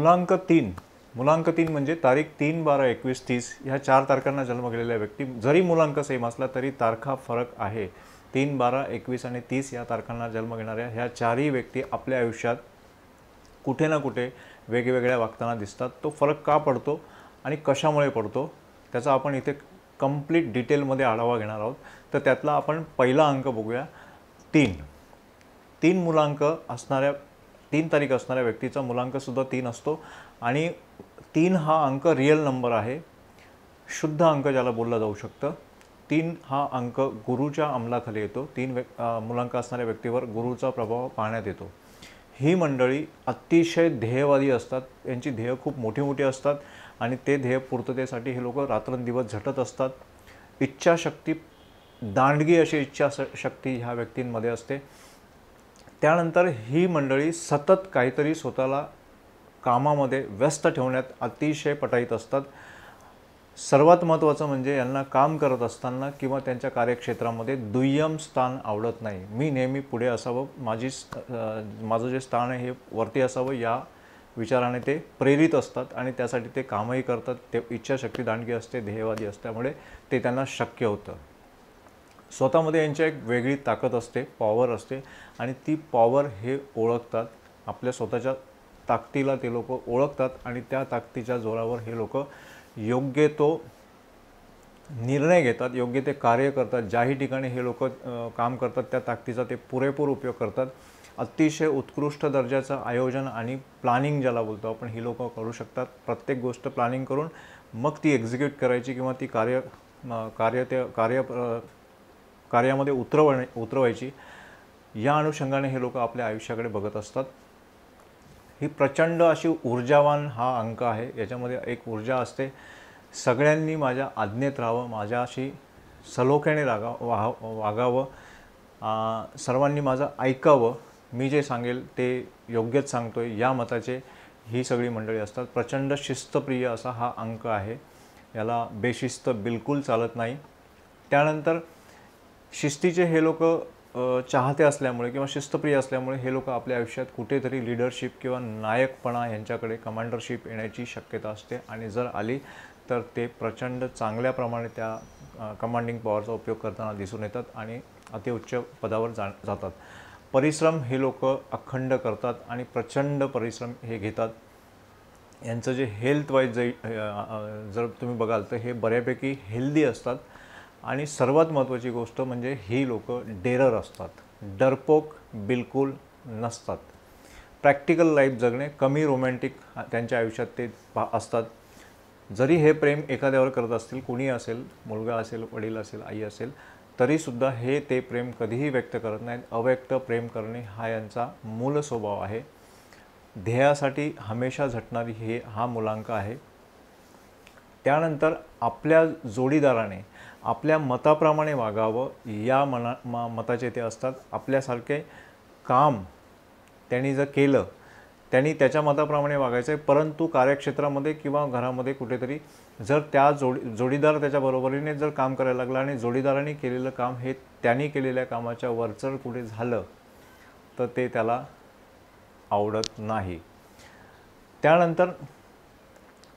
मुलांक 3 म्हणजे तारीख 3, 12, 21, 30 ह्या 4 तारखांना जन्म घेतलेल्या व्यक्ती, जरी मुलांक सेम असला तरी तारखा फरक आहे. 3, 12, 21 आणि 30 या तारखांना जन्म घेणाऱ्या ह्या चारही व्यक्ती आपल्या आयुष्यात कुठे ना कुठे वेगवेगळ्या वागताना दिसतात. तो फरक का पडतो आणि कशामुळे पडतो त्याचा आपण इथे कंप्लीट डिटेलमध्ये आढावा घेणार आहोत. तर त्यातला आपण पहिला अंक बघूया. 3 मुलांक असणाऱ्या 3 तारीख असणाऱ्या व्यक्तीचा मुलांकसुद्धा 3 असतो आणि 3 हा अंक रिअल नंबर आहे, शुद्ध अंक ज्याला बोलला जाऊ शकतं. 3 हा अंक गुरुच्या अंमलाखाली येतो. 3 मुलांक असणाऱ्या व्यक्तीवर गुरुचा प्रभाव पाहण्यात येतो. ही मंडळी अतिशय ध्येयवादी असतात. यांची ध्येय खूप मोठी मोठी असतात आणि ते ध्येय पूर्ततेसाठी हे लोक रात्रंदिवस झटत असतात. इच्छाशक्ती, दांडगी अशी इच्छाशक्ती ह्या व्यक्तींमध्ये असते. त्यानंतर ही मंडळी सतत काहीतरी स्वतःला कामामध्ये व्यस्त ठेवण्यात अतिशय पटाईत असतात. सर्वात महत्त्वाचं म्हणजे यांना काम करत असताना किंवा त्यांच्या कार्यक्षेत्रामध्ये दुय्यम स्थान आवडत नाही. मी नेहमी पुढे असावं, माझं जे स्थान आहे हे वरती असावं या विचाराने ते प्रेरित असतात आणि त्यासाठी ते कामही करतात. ते इच्छाशक्ती दांडगी असते, ध्येयवादी असल्यामुळे ते त्यांना शक्य होतं. स्वतःमध्ये यांची एक वेगळी ताकद असते, पॉवर असते आणि ती पॉवर हे ओळखतात. आपल्या स्वतःच्या ताकदीला ते लोक ओळखतात आणि त्या ताकदीच्या जोरावर हे लोक योग्य तो निर्णय घेतात, योग्य ते कार्य करतात. ज्याही ठिकाणी हे लोक काम करतात त्या ताकदीचा ते पुरेपूर उपयोग करतात. अतिशय उत्कृष्ट दर्जाचं आयोजन आणि प्लॅनिंग ज्याला बोलतो आपण ही लोक करू शकतात. प्रत्येक गोष्ट प्लॅनिंग करून मग ती एक्झिक्यूट करायची किंवा ती कार्यामध्ये उतरवायची. या अनुषंगाने हे लोक आपल्या आयुष्याकडे बघत असतात. ही प्रचंड अशी ऊर्जावान हा अंक आहे. याच्यामध्ये एक ऊर्जा असते, सगळ्यांनी माझ्या आज्ञेत राहावं, माझ्याशी सलोख्याने वागावं, सर्वांनी माझं ऐकावं, मी जे सांगेल ते योग्यच सांगतोय या मताचे ही सगळी मंडळी असतात. प्रचंड शिस्तप्रिय असा हा अंक आहे. याला बेशिस्त बिलकुल चालत नाही. त्यानंतर शिस्तीचे हे लोक चाहते असल्यामुळे किंवा शिस्तप्रिय असल्यामुळे हे लोक आपल्या आयुष्यात कुठेतरी लीडरशिप किंवा नायकपणा यांच्याकडे कमांडरशिप येण्याची शक्यता असते आणि जर आली तर ते प्रचंड चांगल्या प्रमाणे त्या कमांडिंग पॉवरचा उपयोग करताना दिसून येतात आणि अतिउच्च पदावर जातात. परिश्रम हे लोक अखंड करतात आणि प्रचंड परिश्रम हे घेतात. यांचं जे हेल्थ वाईज जर तुम्ही बघाल तर हे बऱ्यापैकी हेल्दी असतात आणि सर्वात महत्त्वाची गोष्ट म्हणजे ही लोक डेरर असतात, डरपोक बिलकुल नसतात. प्रॅक्टिकल लाईफ जगणे, कमी रोमॅन्टिक त्यांच्या आयुष्यात ते असतात. जरी हे प्रेम एखाद्यावर करत असतील, कुणी असेल, मुलगा असेल, वडील असेल, आई असेल, तरीसुद्धा हे ते प्रेम कधीही व्यक्त करत नाहीत. अव्यक्त प्रेम करणे हा यांचा मूल स्वभाव आहे. ध्येयासाठी हमेशा झटणारी हा मुलांक आहे. त्यानंतर आपल्या जोडीदाराने आपल्या मताप्रमाणे वागावं या मताचे ते असतात. आपल्यासारखे काम त्यांनी जर केलं, त्यांनी त्याच्या मताप्रमाणे वागायचं आहे, परंतु कार्यक्षेत्रामध्ये किंवा घरामध्ये कुठेतरी जर त्या जोडीदार त्याच्या बरोबरीने जर काम करायला लागला आणि जोडीदाराने केलेलं काम हे त्यांनी केलेल्या कामाच्या वरचढ कुठे झालं तर ते त्याला आवडत नाही. त्यानंतर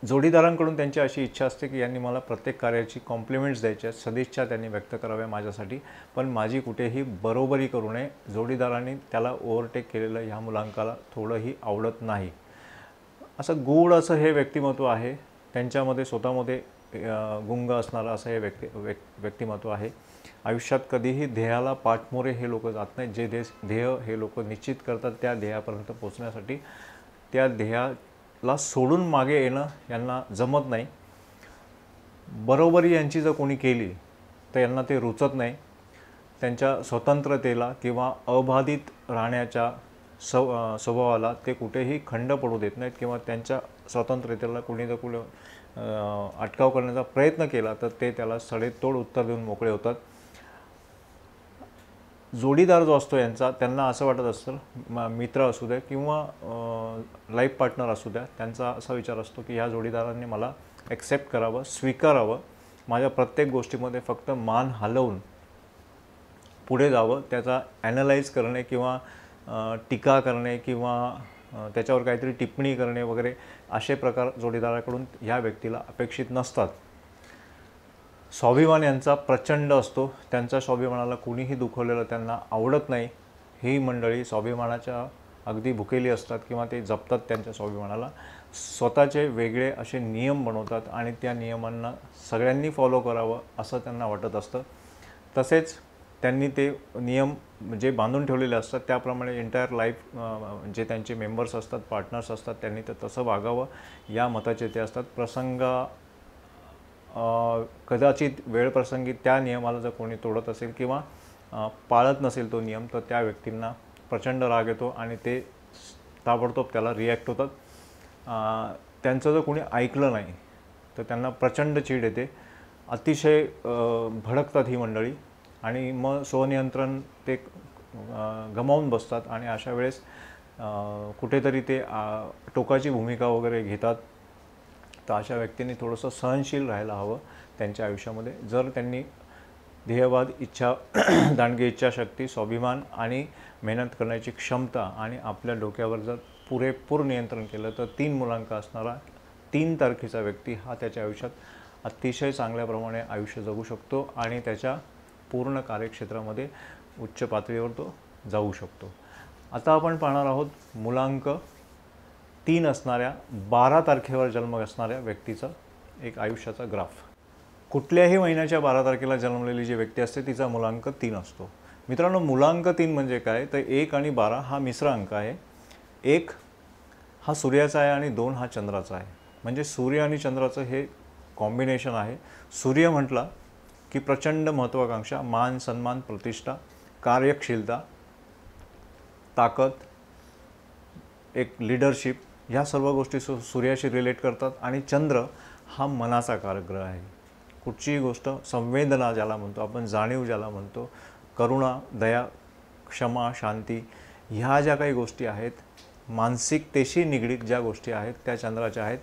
जोडीदारांकडून त्यांची अशी इच्छा असते की यांनी मला प्रत्येक कार्याची कॉम्प्लिमेंट्स द्यायच्या, सदिच्छा त्यांनी व्यक्त कराव्या माझ्यासाठी, पण माझी कुठेही बरोबरी करू नये. जोडीदारांनी त्याला ओव्हरटेक केलेलं ह्या मुलांकाला थोडंही आवडत नाही. असं गूढ असं हे व्यक्तिमत्व आहे. त्यांच्यामध्ये स्वतःमध्ये गुंग असणारं असं हे व्यक्तिमत्व आहे. आयुष्यात कधीही ध्येयाला पाठमोरे हे लोक जात नाहीत. जे ध्येय हे लोक निश्चित करतात त्या ध्येयापर्यंत पोचण्यासाठी त्या ध्येयाला सोडून मागे येणं यांना जमत नाही. बरोबरी यांची जर कोणी केली तर यांना ते रुचत नाही. त्यांच्या स्वतंत्रतेला किंवा अबाधित राहण्याच्या स्वभावाला ते कुठेही खंड पडू देत नाहीत किंवा त्यांच्या स्वतंत्रतेला कोणी जर अटकाव करण्याचा प्रयत्न केला तर ते त्याला सडेतोड उत्तर देऊन मोकळे होतात. जोडीदार जो असतो यांचा, त्यांना असं वाटत असतं, मित्र असू द्या किंवा लाईफ पार्टनर असू द्या, त्यांचा असा विचार असतो की ह्या जोडीदारांनी मला ॲक्सेप्ट करावं, स्वीकारावं, माझ्या प्रत्येक गोष्टीमध्ये फक्त मान हलवून पुढे जावं. त्याचा ॲनलाईज करणे किंवा टीका करणे किंवा त्याच्यावर काहीतरी टिप्पणी करणे वगैरे असे प्रकार जोडीदाराकडून ह्या व्यक्तीला अपेक्षित नसतात. स्वाभिमान यांचा प्रचंड असतो. त्यांच्या स्वाभिमानाला कुणीही दुखवलेलं त्यांना आवडत नाही. ही मंडळी स्वाभिमानाच्या अगदी भुकेली असतात किंवा ते जपतात त्यांच्या स्वाभिमानाला. स्वतःचे वेगळे असे नियम बनवतात आणि त्या नियमांना सगळ्यांनी फॉलो करावं असं त्यांना वाटत असतं. तसेच त्यांनी ते नियम जे बांधून ठेवलेले असतात त्याप्रमाणे एंटायर लाईफ जे त्यांचे मेंबर्स असतात, पार्टनर्स असतात, त्यांनी तर तसं वागावं या मताचे ते असतात. कदाचित वेळप्रसंगी त्या नियमाला जर कोणी तोडत असेल किंवा पाळत नसेल तो नियम, तर त्या व्यक्तींना प्रचंड राग येतो आणि ते ताबडतोब त्याला रिॲक्ट होतात. त्यांचं जर कोणी ऐकलं नाही तर त्यांना प्रचंड चीड येते. अतिशय भडकतात ही मंडळी आणि मग स्वनियंत्रण ते गमावून बसतात आणि अशा वेळेस कुठेतरी ते टोकाची भूमिका वगैरे घेतात. तर अशा व्यक्तींनी थोडंसं सहनशील राहायला हवं त्यांच्या आयुष्यामध्ये. जर त्यांनी ध्येयवाद, इच्छा, दांडगी इच्छाशक्ती, स्वाभिमान आणि मेहनत करण्याची क्षमता आणि आपल्या डोक्यावर जर पुरेपूर नियंत्रण केलं तर 3 मुलांक असणारा 3 तारखेचा व्यक्ती हा त्याच्या आयुष्यात अतिशय चांगल्या प्रमाणे आयुष्य जगू शकतो आणि त्याच्या पूर्ण कार्यक्षेत्रामध्ये उच्च पातळीवर तो जाऊ शकतो. आता आपण पाहणार आहोत मुलांक 3 असणाऱ्या 12 तारखेवर जन्म असणाऱ्या व्यक्तीचा एक आयुष्याचा ग्राफ. कुठल्याही महिन्याच्या 12 तारखेला जन्मलेली जी व्यक्ती असते तिचा मुलांक 3 असतो. मित्रांनो, मुलांक 3 म्हणजे काय, तर 1 आणि 12 हा मिश्र अंक आहे. 1 हा सूर्याचा आहे आणि 2 हा चंद्राचा आहे. म्हणजे सूर्य आणि चंद्राचं हे कॉम्बिनेशन आहे. सूर्य म्हटला की प्रचंड महत्त्वाकांक्षा, मान सन्मान, प्रतिष्ठा, कार्यक्षमता, ताकद, एक लीडरशिप, ह्या सर्व गोष्टी सूर्याशी रिलेट करतात. आणि चंद्र हा मनाचा कारक ग्रह आहे. कुठचीही गोष्ट, संवेदना ज्याला म्हणतो आपण, जाणीव ज्याला म्हणतो, करुणा, दया, क्षमा, शांती, ह्या ज्या काही गोष्टी आहेत, मानसिकतेशी निगडीत ज्या गोष्टी आहेत त्या चंद्राच्या आहेत.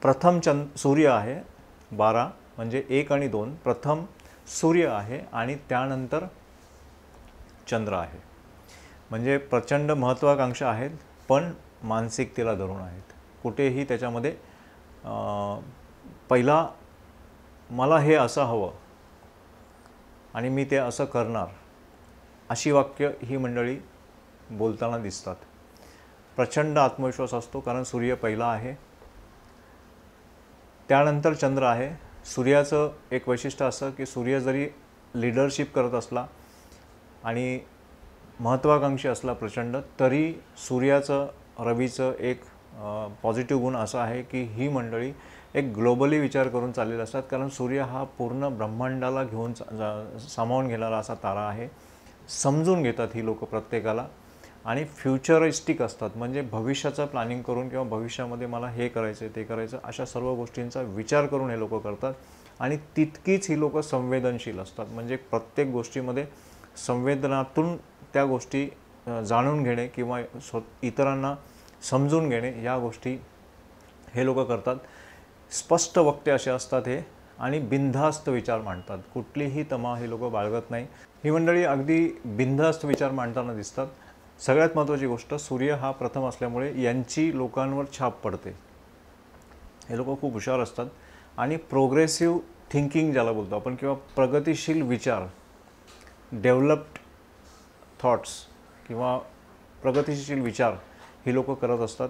प्रथम सूर्य आहे 12 म्हणजे 1 आणि 2. प्रथम सूर्य आहे आणि त्यानंतर चंद्र आहे. म्हणजे प्रचंड महत्त्वाकांक्षा आहेत पण मानसिकतेला धरून आहेत. कुठेही त्याच्यामध्ये पहिला मला हे असं हवं आणि मी ते असं करणार अशी वाक्य ही मंडळी बोलताना दिसतात. प्रचंड आत्मविश्वास असतो कारण सूर्य पहिला आहे, त्यानंतर चंद्र आहे. सूर्याचं एक वैशिष्ट्य असं की सूर्य जरी लीडरशिप करत असला आणि महत्त्वाकांक्षी असला प्रचंड, तरी सूर्याचं, रवीचं एक पॉझिटिव्ह गुण असा आहे की ही मंडळी एक ग्लोबली विचार करून चाललेले असतात. कारण सूर्य हा पूर्ण ब्रह्मांडाला घेऊन सामावून घेणारा असा तारा आहे. समजून घेतात ही लोक प्रत्येकाला आणि फ्युचरिस्टिक असतात. म्हणजे भविष्याचं प्लॅनिंग करून किंवा भविष्यामध्ये मला हे करायचं ते करायचं अशा सर्व गोष्टींचा विचार करून हे लोक करतात. आणि तितकीच ही लोक संवेदनशील असतात. म्हणजे प्रत्येक गोष्टीमध्ये संवेदनातून त्या गोष्टी जाणून घेणे किंवा इतरांना समजून घेणे या गोष्टी हे लोक करतात. स्पष्ट वक्ते असे असतात हे आणि बिनधास्त विचार मांडतात. कुठलीही तमा हे लोक बाळगत नाही. ही मंडळी अगदी बिनधास्त विचार मांडताना दिसतात. सगळ्यात महत्त्वाची गोष्ट, सूर्य हा प्रथम असल्यामुळे यांची लोकांवर छाप पडते. हे लोक खूप हुशार असतात आणि प्रोग्रेसिव्ह थिंकिंग ज्याला बोलतो आपण किंवा प्रगतिशील विचार, डेव्हलप्ड थॉट्स किंवा प्रगतिशील विचार ही लोक करत असतात.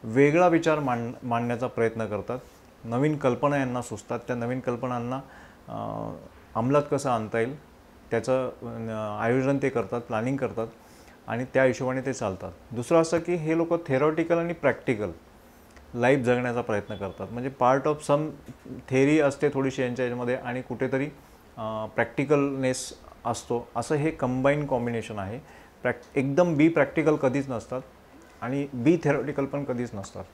वेगळा विचार मांडण्याचा प्रयत्न करतात. नवीन कल्पना यांना सुचतात. त्या नवीन कल्पनांना अंमलात कसं आणता येईल त्याचं आयोजन ते करतात, प्लॅनिंग करतात आणि त्या हिशोबाने ते चालतात. दुसरं असं की हे लोक थेरॉटिकल आणि प्रॅक्टिकल लाईफ जगण्याचा प्रयत्न करतात. म्हणजे पार्ट ऑफ सम थेरी असते थोडीशी यांच्या याच्यामध्ये आणि कुठेतरी प्रॅक्टिकलनेस असतो. असं हे कंबाईन कॉम्बिनेशन आहे. एकदम बी प्रॅक्टिकल कधीच नसतात आणि बी थेरॉटिकल पण कधीच नसतात.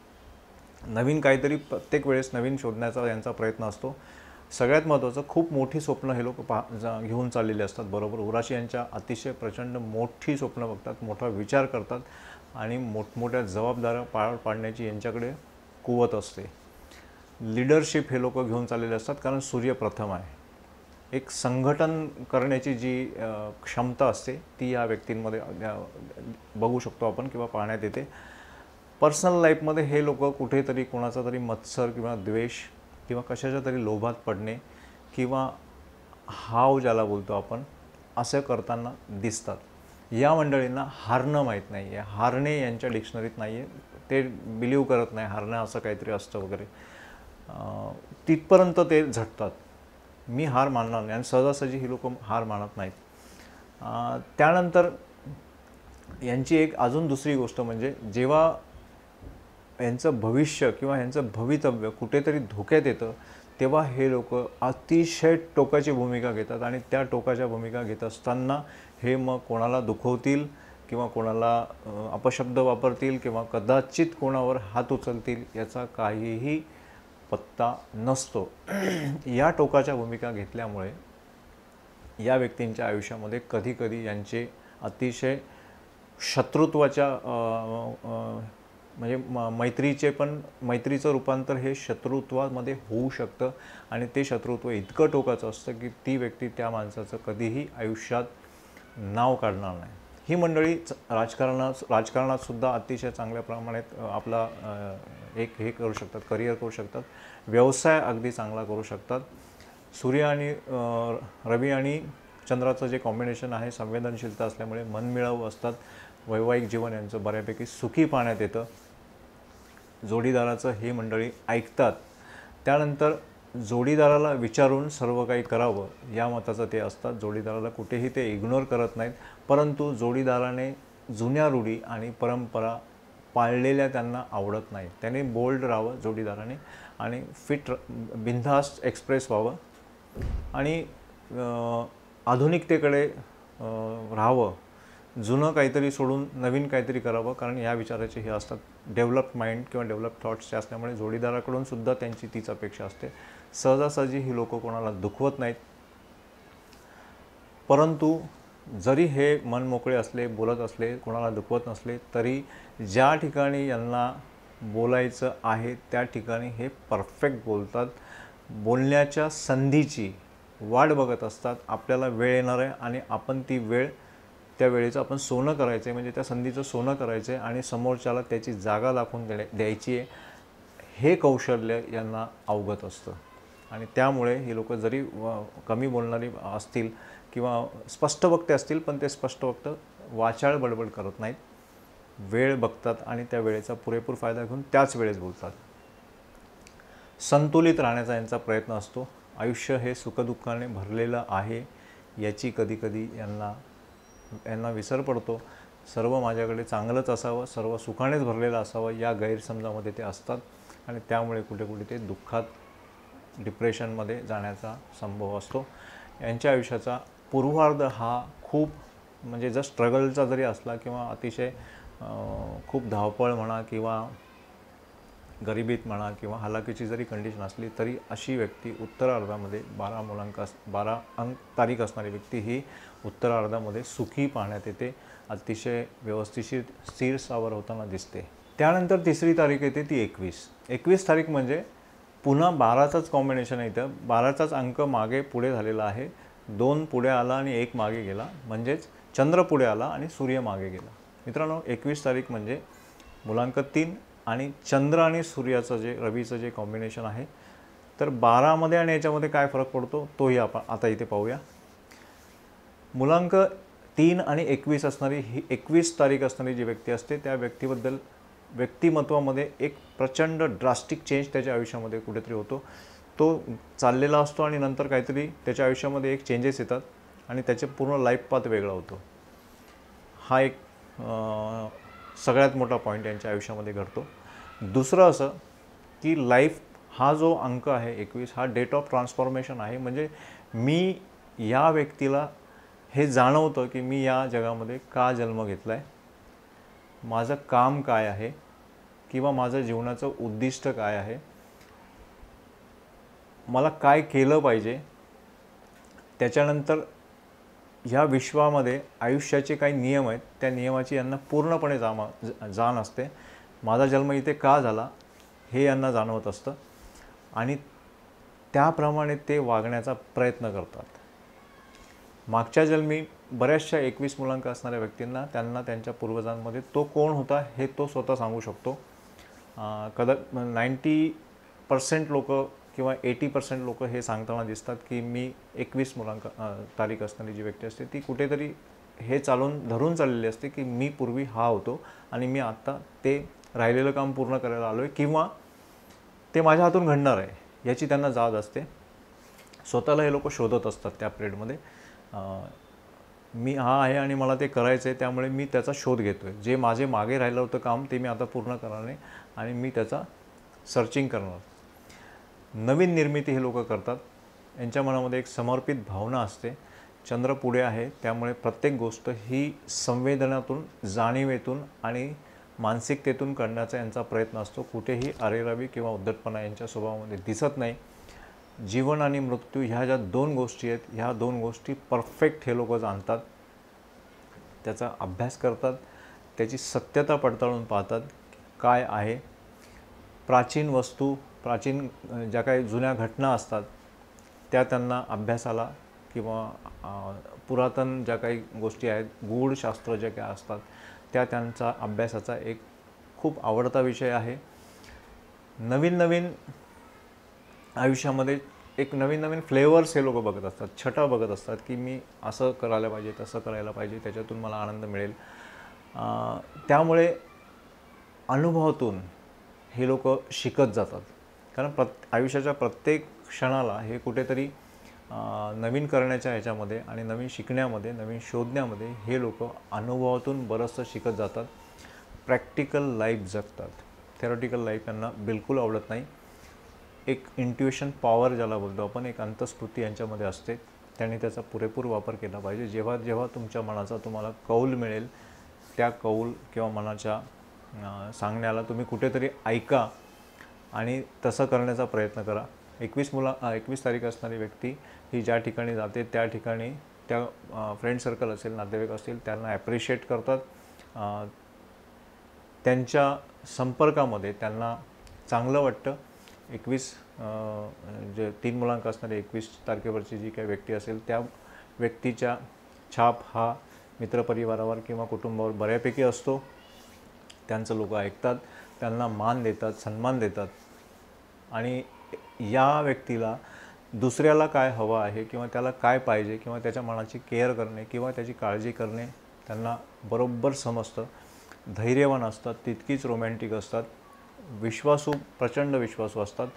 नवीन काहीतरी प्रत्येक वेळेस नवीन शोधण्याचा यांचा प्रयत्न असतो. सगळ्यात महत्त्वाचं, खूप मोठी स्वप्न हे लोक घेऊन चाललेले असतात. बरोबर, उराशी यांच्या अतिशय प्रचंड मोठी स्वप्न बघतात, मोठा विचार करतात आणि मोठमोठ्या जबाबदाऱ्या पार पाडण्याची यांच्याकडे कुवत असते. लीडरशिप हे लोक घेऊन चाललेले असतात कारण सूर्य प्रथम आहे. एक संघटन करण्याची जी क्षमता असते ती या व्यक्तींमध्ये बघू शकतो आपण किंवा पाहण्यात येते. पर्सनल लाईफमध्ये हे लोक कुठेतरी कोणाचा तरी मत्सर किंवा द्वेष किंवा कशाच्या तरी लोभात पडणे किंवा हाव ज्याला बोलतो आपण असं करताना दिसतात. या मंडळींना हारणं माहीत नाही आहे. हारणे यांच्या डिक्शनरीत नाही आहे. ते बिलीव करत नाही हारणं असं काहीतरी असतं वगैरे. तिथपर्यंत ते झटतात. मी हार मानणार नाही आणि सहजासहजी ही लोक हार मानत नाहीत. त्यानंतर यांची एक अजून दुसरी गोष्ट म्हणजे जेव्हा यांचं भविष्य किंवा यांचं भवितव्य कुठेतरी धोक्यात येतं तेव्हा हे लोक अतिशय टोकाची भूमिका घेतात आणि त्या टोकाच्या भूमिका घेत असताना हे मग कोणाला दुखवतील किंवा कोणाला अपशब्द वापरतील किंवा कदाचित कोणावर हात उचलतील याचा काहीही पत्ता नसतो. या टोकाच्या भूमिका घेतल्यामुळे या व्यक्तींच्या आयुष्यामध्ये कधीकधी यांचे अतिशय शत्रुत्वाच्या म्हणजे मैत्रीचं रूपांतर हे शत्रुत्वामध्ये होऊ शकतं आणि ते शत्रुत्व इतकं टोकाचं असतं की ती व्यक्ती त्या माणसाचं कधीही आयुष्यात नाव काढणार नाही. ही मंडळी राजकारणात सुद्धा अतिशय चांगल्या प्रमाणात आपला एक हे करू शकतात, करिअर करू शकतात, व्यवसाय अगदी चांगला करू शकतात. सूर्य आणि रवी आणि चंद्राचं जे कॉम्बिनेशन आहे संवेदनशीलता असल्यामुळे मनमिळावू असतात. वैवाहिक जीवन यांचं बऱ्यापैकी सुखी पाहण्यात येतं. जोडीदाराचं ही मंडळी ऐकतात. त्यानंतर जोडीदाराला विचारून सर्व काही करावं या मताचं ते असतात. जोडीदाराला कुठेही ते इग्नोर करत नाहीत. परंतु जोडीदाराने जुन्या रूढी आणि परंपरा पाळलेल्या त्यांना आवडत नाही. त्याने बोल्ड राहावं जोडीदाराने आणि बिनधास्त एक्सप्रेस व्हावं आणि आधुनिकतेकडे राहावं. जुनं काहीतरी सोडून नवीन काहीतरी करावं कारण या विचाराचे हे असतात. डेव्हलप माइंड किंवा डेव्हलप थॉट्सचे असल्यामुळे जोडीदाराकडून सुद्धा त्यांची तीच अपेक्षा असते. सहजासहजी ही लोक कोणाला दुखवत नाहीत. परंतु जरी हे मनमोकळे असले, बोलत असले, कोणाला दुखवत नसले तरी ज्या ठिकाणी यांना बोलायचं आहे त्या ठिकाणी हे परफेक्ट बोलतात. बोलण्याच्या संधीची वाट बघत असतात. आपल्याला वेळ येणार आहे आणि आपण ती वेळ त्या वेळेचं आपण सोनं करायचं आहे म्हणजे त्या संधीचं सोनं करायचं आहे आणि समोरच्याला त्याची जागा दाखवून द्यायची आहे. हे कौशल्य यांना अवगत असतं आणि त्यामुळे हे लोक जरी कमी बोलणारी असतील किंवा स्पष्टवक्ते असतील पण ते स्पष्टवक्त वाचाळ बडबड करत नाहीत. वेळ बघतात आणि त्या वेळेचा पुरेपूर फायदा घेऊन त्याच वेळेस बोलतात. संतुलित राहण्याचा यांचा प्रयत्न असतो. आयुष्य हे सुखदुःखाने भरलेलं आहे याची कधीकधी यांना विसर पडतो. सर्व माझ्याकडे चांगलंच असावं, सर्व सुखानेच भरलेलं असावं या गैरसमजामध्ये ते असतात आणि त्यामुळे कुठे कुठे ते दुःखात डिप्रेशनमध्ये जाण्याचा संभव असतो. यांच्या आयुष्याचा पूर्वार्ध हा खूप म्हणजे जर स्ट्रगलचा जरी असला किंवा अतिशय खूप धावपळ म्हणा किंवा गरिबीत म्हणा किंवा हलाखीची जरी कंडिशन असली तरी अशी व्यक्ती उत्तरार्धामध्ये 12 अंक तारीख असणारी व्यक्ती ही उत्तरार्धामध्ये सुखी पाहण्यात येते. अतिशय व्यवस्थिशीर स्थिर सावर होताना दिसते. त्यानंतर तिसरी तारीख येते ती 21 तारीख म्हणजे पुन्हा 12चाच कॉम्बिनेशन येतं. 12चाच अंक मागे पुढे झालेला आहे. 2 पुढे आला आणि 1 मागे गेला म्हणजेच चंद्र पुढे आला आणि सूर्य मागे गेला. मित्रांनो 21 तारीख म्हणजे मुलांक 3 आणि चंद्र आणि सूर्याचं जे रवीचं जे कॉम्बिनेशन आहे तर 12मध्ये आणि याच्यामध्ये काय फरक पडतो तोही आपण आता इथे पाहूया. मुलांक 3 आणि 21 असणारी ही 21 तारीख असणारी जी व्यक्ती असते त्या व्यक्तीबद्दल व्यक्तिमत्वामध्ये एक प्रचंड ड्रास्टिक चेंज त्याच्या आयुष्यामध्ये कुठेतरी होतो. तो चाललेला असतो आणि नंतर काहीतरी त्याच्या आयुष्यामध्ये एक चेंजेस येतात आणि त्याचे पूर्ण लाईफ पाथ वेगळा होतो. हा एक सगळ्यात मोठा पॉईंट यांच्या आयुष्यामध्ये घडतो. दुसरं असं की लाईफ हा जो अंक आहे 21 हा डेट ऑफ ट्रान्सफॉर्मेशन आहे. म्हणजे मी या व्यक्तीला हे जाणवतं की मी या जगामध्ये का जन्म घेतला आहे, माझं काम काय आहे किंवा माझं जीवनाचं उद्दिष्ट काय आहे, मला काय केलं पाहिजे. त्याच्यानंतर ह्या विश्वामध्ये आयुष्याचे काही नियम आहेत त्या नियमाची यांना पूर्णपणे जाण असते. माझा जन्म इथे का झाला हे यांना जाणवत असतं आणि त्याप्रमाणे ते वागण्याचा प्रयत्न करतात. मागच्या जन्मी बऱ्याचशा 21 मुलांक असणाऱ्या व्यक्तींना त्यांना त्यांच्या पूर्वजांमध्ये तो कोण होता हे तो स्वतः सांगू शकतो. कदाचित 90% लोकं किंवा 80% लोकं हे सांगताना दिसतात की मी 21 तारीख असणारी जी व्यक्ती असते ती कुठेतरी हे धरून चाललेली असते की मी पूर्वी हा होतो आणि मी आत्ता ते राहिलेलं काम पूर्ण करायला आलो आहे किंवा ते माझ्या हातून घडणार आहे याची त्यांना जाण असते. स्वतःला हे लोक शोधत असतात त्या पिरियडमध्ये. मी हा आहे आणि मला ते करायचं आहे, त्यामुळे मी त्याचा शोध घेतो आहे. जे माझे मागे राहिलं होतं काम ते मी आता पूर्ण करणार आहे आणि मी त्याचा सर्चिंग करणार. नवीन निर्मिती हे लोक करतात. यांच्या मनामध्ये एक समर्पित भावना असते. चंद्र पुढे आहे त्यामुळे प्रत्येक गोष्ट ही संवेदनातून, जाणीवेतून आणि मानसिकतेतून करण्याचा यांचा प्रयत्न असतो. कुठेही अरेरावी किंवा उद्धटपणा यांच्या स्वभावामध्ये दिसत नाही. जीवन आणि मृत्यू ह्या ज्या दोन गोष्टी आहेत, ह्या दोन गोष्टी परफेक्ट हे लोक जाणतात. त्याचा अभ्यास करतात, त्याची सत्यता पडताळून पाहतात काय आहे. प्राचीन वस्तू, प्राचीन ज्या काही जुन्या घटना असतात त्या त्यांना अभ्यासाला किंवा पुरातन ज्या काही गोष्टी आहेत, गूढशास्त्र जे काय असतात त्या त्यांचा अभ्यासाचा एक खूप आवडता विषय आहे. नवीन नवीन आयुष्यामध्ये एक नवीन नवीन फ्लेवर्स हे लोक बघत असतात, छटा बघत असतात की मी असं करायला पाहिजे, तसं करायला पाहिजे, त्याच्यातून मला आनंद मिळेल. त्यामुळे अनुभवातून हे लोक शिकत जातात. कारण आयुष्याच्या प्रत्येक क्षणाला हे कुठेतरी नवीन करण्याच्या ह्याच्यामध्ये आणि नवीन शिकण्यामध्ये, नवीन शोधण्यामध्ये हे लोक अनुभवातून बरंचसं शिकत जातात. प्रॅक्टिकल लाईफ जगतात. थेरॉटिकल लाईफ यांना बिलकुल आवडत नाही. एक इंट्युएशन पॉवर ज्याला बोलतो आपण, एक अंतस्फूर्ती यांच्यामध्ये असते. त्यांनी त्याचा पुरेपूर वापर केला पाहिजे. जेव्हा जेव्हा तुमच्या मनाचा तुम्हाला कौल मिळेल त्या कौल किंवा मनाच्या सांगण्याला तुम्ही कुठेतरी ऐका आणि तसं करण्याचा प्रयत्न करा. 21 तारीख असणारी व्यक्ती ही ज्या ठिकाणी जाते त्या ठिकाणी त्या फ्रेंड सर्कल असेल, नातेवाईक असतील, त्यांना ॲप्रिशिएट करतात. त्यांच्या संपर्कामध्ये त्यांना चांगलं वाटतं. 21 जे 3 मुलांक असणारे 21 तारखेवरची जी काही व्यक्ती असेल त्या व्यक्तीच्या छाप हा मित्रपरिवारावर किंवा कुटुंबावर बऱ्यापैकी असतो. त्यांचं लोक ऐकतात, त्यांना मान देतात, सन्मान देतात आणि या व्यक्तीला दुसऱ्याला काय हवं आहे किंवा त्याला काय पाहिजे किंवा त्याच्या मनाची केअर करणे किंवा त्याची काळजी करणे त्यांना बरोबर समजतं. धैर्यवान असतात, तितकीच रोमॅन्टिक असतात, विश्वासू, प्रचंड विश्वासू असतात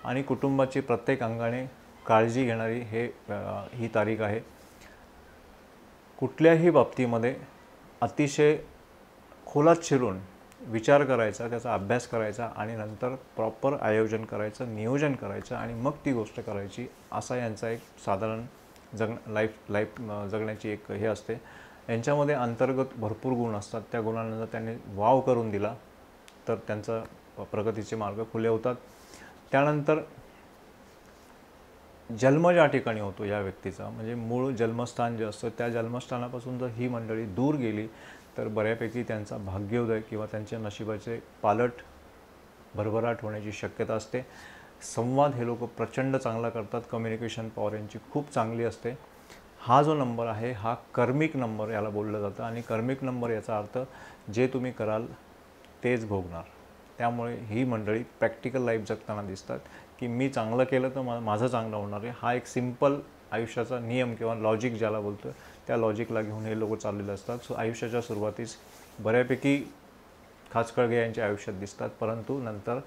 आणि कुटुंबाची प्रत्येक अंगाने काळजी घेणारी ही तारीख आहे. कुठल्याही बाबतीमध्ये अतिशय खोलात शिरून विचार करायचा, त्याचा अभ्यास करायचा आणि नंतर प्रॉपर आयोजन करायचं, नियोजन करायचं आणि मग ती गोष्ट करायची, असा यांचा एक साधारण लाईफ जगण्याची एक हे असते. यांच्यामध्ये अंतर्गत भरपूर गुण असतात. त्या गुणांना जर त्यांनी वाव करून दिला तर त्यांचा प्रगतीचे मार्ग खुले होतात. त्यानंतर जन्म ज्या ठिकाणी होतो या व्यक्तीचा, म्हणजे मूळ जन्मस्थान जे असतं त्या जन्मस्थानापासून जर ही मंडळी दूर गेली तर बऱ्यापैकी त्यांचा भाग्योदय किंवा त्यांच्या नशिबाचे पालट भरभराट होण्याची शक्यता असते. संवाद हे लोक प्रचंड चांगला करतात. कम्युनिकेशन पॉवर यांची खूप चांगली असते. हा जो नंबर आहे हा कर्मिक नंबर याला बोललं जातं आणि कर्मिक नंबर याचा अर्थ जे तुम्ही कराल तेच भोगणार. त्यामुळे ही मंडळी प्रॅक्टिकल लाईफ जगताना दिसतात की मी चांगलं केलं तर माझं चांगलं होणार आहे. हा एक सिम्पल आयुष्याचा नियम किंवा लॉजिक ज्याला बोलतो त्या लॉजिकला घेऊन हे लोक चाललेले असतात. सो आयुष्याच्या सुरुवातीस बऱ्यापैकी खाचखळगे यांच्या आयुष्यात दिसतात, परंतु नंतर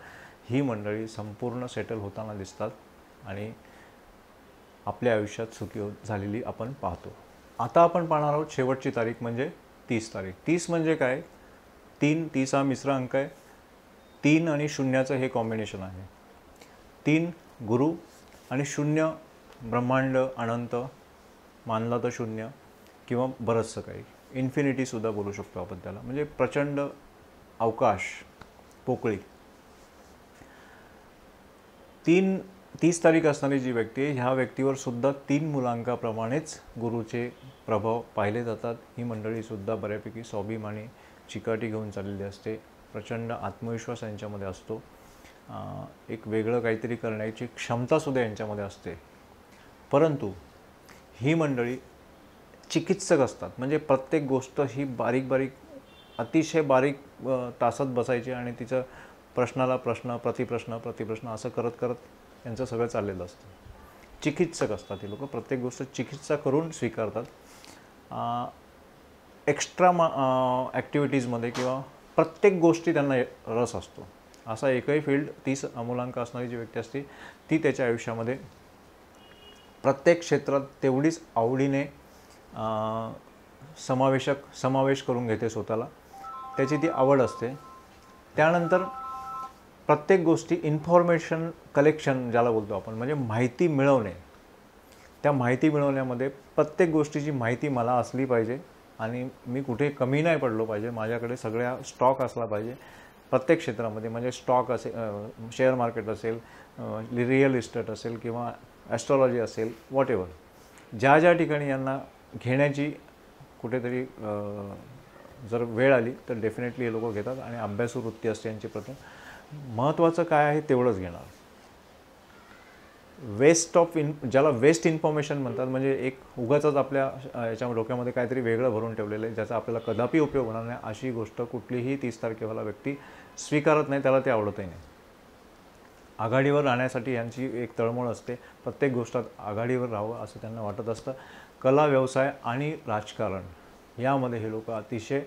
ही मंडळी संपूर्ण सेटल होताना दिसतात आणि आपल्या आयुष्यात सुखी झालेली आपण पाहतो. आता आपण पाहणार आहोत शेवटची तारीख म्हणजे 30 तारीख. 30 म्हणजे काय? 30 हा मिश्र अंक आहे. 3 आणि 0चं हे कॉम्बिनेशन आहे. 3 गुरु आणि 0 ब्रह्मांड, अनंत मानला तर 0 किंवा बरंचसं काही, इन्फिनिटीसुद्धा बोलू शकतो आपण त्याला, म्हणजे प्रचंड अवकाश, पोकळी. 30 तारीख असणारी जी व्यक्ती आहे ह्या व्यक्तीवर सुद्धा 3 मुलांकाप्रमाणेच गुरुचे प्रभाव पाहिले जातात. ही मंडळीसुद्धा बऱ्यापैकी स्वाभिमानी, चिकाटी घेऊन चाललेली असते. प्रचंड आत्मविश्वास यांच्यामध्ये असतो. एक वेगळं काहीतरी करण्याची क्षमतासुद्धा यांच्यामध्ये असते. परंतु ही मंडळी चिकित्सक असतात. म्हणजे प्रत्येक गोष्ट ही बारीक बारीक, अतिशय बारीक तासात बसायची आणि तिचं प्रश्नाला प्रश्न, प्रतिप्रश्न असं करत करत यांचं सगळं चाललेलं असतं. चिकित्सक असतात हे लोक, प्रत्येक गोष्ट चिकित्सा करून स्वीकारतात. एक्स्ट्रा ॲक्टिव्हिटीजमध्ये किंवा प्रत्येक गोष्टी त्यांना रस असतो. असा एकही फील्ड 30 मूलांक असणारी जी व्यक्ती असते ती त्याच्या आयुष्यामध्ये प्रत्येक क्षेत्रात तेवढीच आवडीने समावेश करून घेते स्वतःला. त्याची ती आवड असते. त्यानंतर प्रत्येक गोष्टी इन्फॉर्मेशन कलेक्शन ज्याला बोलतो आपण, म्हणजे माहिती मिळवणे. त्या माहिती मिळवण्यामध्ये प्रत्येक गोष्टीची माहिती मला असली पाहिजे आणि मी कुठे कमी नाही पडलो पाहिजे. माझ्याकडे सगळ्या स्टॉक असला पाहिजे प्रत्येक क्षेत्रामध्ये, म्हणजे स्टॉक असेल, शेअर मार्केट असेल, रिअल इस्टेट असेल किंवा ॲस्ट्रॉलॉजी असेल, व्हॉटेवर. ज्या ज्या ठिकाणी यांना घेण्याची कुठेतरी जर वेळ आली तर डेफिनेटली हे लोक घेतात आणि अभ्यासू वृत्ती असते यांची प्रथम. महत्त्वाचं काय आहे तेवढंच घेणार. ज्याला वेस्ट इन्फॉर्मेशन म्हणतात, म्हणजे एक उगाचच आपल्या याच्या डोक्यामध्ये काहीतरी वेगळं भरून ठेवलेलं आहे ज्याचा आपल्याला कदापि उपयोग होणार नाही, अशी गोष्ट कुठलीही 30 तारखेवाला व्यक्ती स्वीकारत नाही, त्याला ते आवडतही नाही. आघाडीवर राहण्यासाठी यांची एक तळमळ असते. प्रत्येक गोष्टात आघाडीवर राहावं असं त्यांना वाटत असतं. कला, व्यवसाय आणि राजकारण यामध्ये हे लोक अतिशय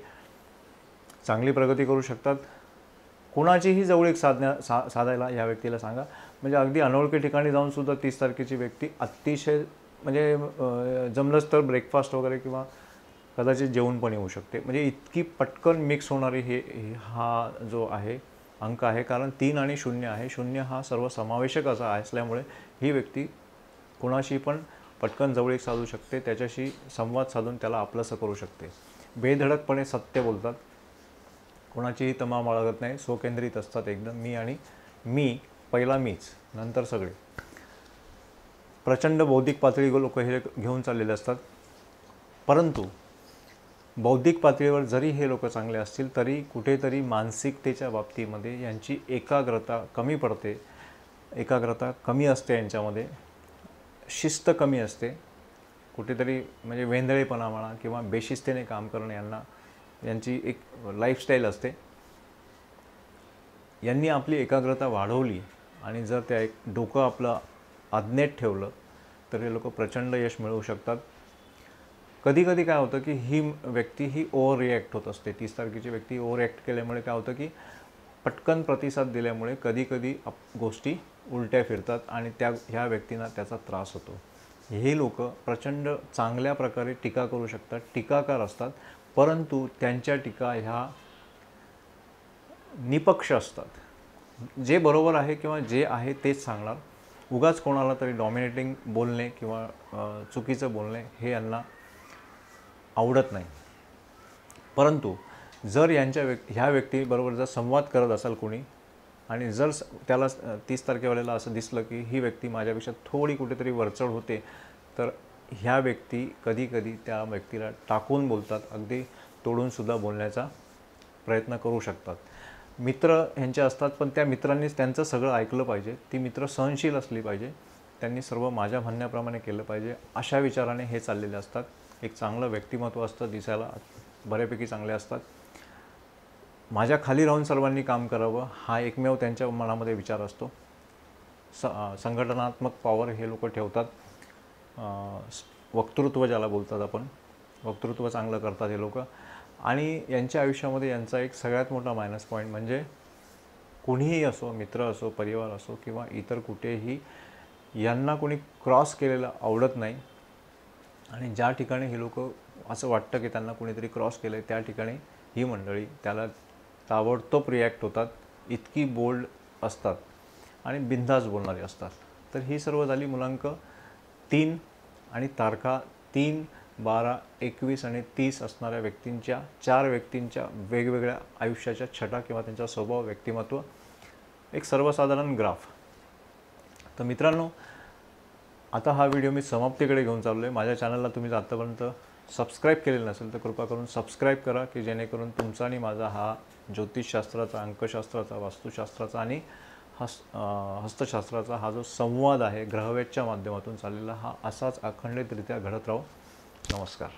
चांगली प्रगती करू शकतात. कोणाचीही जवळीक साधायला या व्यक्तीला सांगा, म्हणजे अगदी अनोळखी ठिकाणी जाऊन सुद्धा 30 तारखेची व्यक्ती अतिशय, म्हणजे जमलंच तर ब्रेकफास्ट वगैरे किंवा कदाचित जेवण पण येऊ शकते. म्हणजे इतकी पटकन मिक्स होणारी हा जो आहे अंक आहे. कारण 3 आणि 0 आहे. 0 हा सर्वसमावेशक असा असल्यामुळे ही व्यक्ती कोणाशी पण पटकन जवळीक साधू शकते, त्याच्याशी संवाद साधून त्याला आपलंसं करू शकते. बेधडकपणे सत्य बोलतात, कोणाचीही तमा बाळगत नाही, स्वकेंद्रित असतात एकदम. मी पहिला मीच, नंतर सगळे. प्रचंड बौद्धिक पातळी लोक हे घेऊन चाललेले असतात. परंतु बौद्धिक पातळीवर जरी हे लोक चांगले असतील तरी कुठेतरी मानसिकतेच्या बाबतीमध्ये यांची एकाग्रता कमी पडते. एकाग्रता कमी असते यांच्यामध्ये, शिस्त कमी असते. कुठेतरी म्हणजे वेंधळेपणा म्हणा किंवा बेशिस्तीने काम करणे यांची एक लाईफस्टाईल असते. यांनी आपली एकाग्रता वाढवली आणि जर त्या डोकं आपलं आज्ञेत ठेवलं तर हे लोक प्रचंड यश मिळवू शकतात. कधी कधी काय होतं की ही व्यक्ती ही ओव्हर रिॲक्ट होत असते. 30 तारखेची व्यक्ती ओव्हर रिॲक्ट केल्यामुळे काय होतं की पटकन प्रतिसाद दिल्यामुळे कधी कधी गोष्टी उलट्या फिरतात आणि ह्या व्यक्तींना त्याचा त्रास होतो. हे लोक प्रचंड चांगल्या प्रकारे टीका करू शकतात, टीकाकार असतात, परंतु त्यांच्या टीका ह्या निपक्ष असतात. जे बरोबर आहे किंवा जे आहे तेच सांगणार. उगाच कोणाला तरी डॉमिनेटिंग बोलणे किंवा चुकीचं बोलणे हे यांना आवडत नाही. परंतु जर ह्या व्यक्तीबरोबर जर संवाद करत असाल कोणी आणि जर त्याला 30 तारखेवाल्याला असं दिसलं की ही व्यक्ती माझ्यापेक्षा थोडी कुठेतरी वरचढ होते, तर ह्या व्यक्ती कधी कधी त्या व्यक्तीला टाकून बोलतात, अगदी तोडूनसुद्धा बोलण्याचा प्रयत्न करू शकतात. मित्र ह्यांचे असतात, पण त्या मित्रांनीच त्यांचं सगळं ऐकलं पाहिजे. ती मित्र सहनशील असली पाहिजे, त्यांनी सर्व माझ्या म्हणण्याप्रमाणे केलं पाहिजे, अशा विचाराने हे चाललेले असतात. एक चांगलं व्यक्तिमत्व असतं, दिसायला बऱ्यापैकी चांगले असतात. माझ्या खाली राहून सर्वांनी काम करावं हा एकमेव त्यांच्या मनामध्ये विचार असतो. संघटनात्मक पॉवर हे लोक ठेवतात. वक्तृत्व ज्याला बोलतात आपण, वक्तृत्व चांगलं करतात हे लोक. आणि यांच्या आयुष्यामध्ये यांचा एक सगळ्यात मोठा मायनस पॉईंट म्हणजे कुणीही असो, मित्र असो, परिवार असो किंवा इतर कुठेही, यांना कोणी क्रॉस केलेलं आवडत नाही. आणि ज्या ठिकाणी हे लोक असं वाटतं की त्यांना कोणीतरी क्रॉस केलं आहे, त्या ठिकाणी ही मंडळी त्याला ताबडतोब रिॲक्ट होतात. इतकी बोल्ड असतात आणि बिनधास्त बोलणारी असतात. तर ही सर्व झाली मुलांक 3 आणि तारखा 3, 12, 21 आणि 30 असणाऱ्या व्यक्तींच्या, 4 व्यक्तींच्या वेगवेगळ्या आयुष्याच्या छटा किंवा त्यांचा स्वभाव, व्यक्तिमत्व, एक सर्वसाधारण ग्राफ. तर मित्रांनो, आता हा व्हिडिओ मी समाप्तीकडे घेऊन चाललो आहे. माझ्या चॅनलला तुम्ही आतापर्यंत सबस्क्राईब केलेलं नसेल तर कृपा करून सबस्क्राईब करा, की जेणेकरून तुमचा आणि माझा हा ज्योतिषशास्त्राचा, अंकशास्त्राचा, वास्तुशास्त्राचा आणि हस्तशास्त्राचा हा जो संवाद आहे ग्रहवेधच्या माध्यमातून चाललेला, हा असाच अखंडितरित्या घडत राहो. नमस्कार.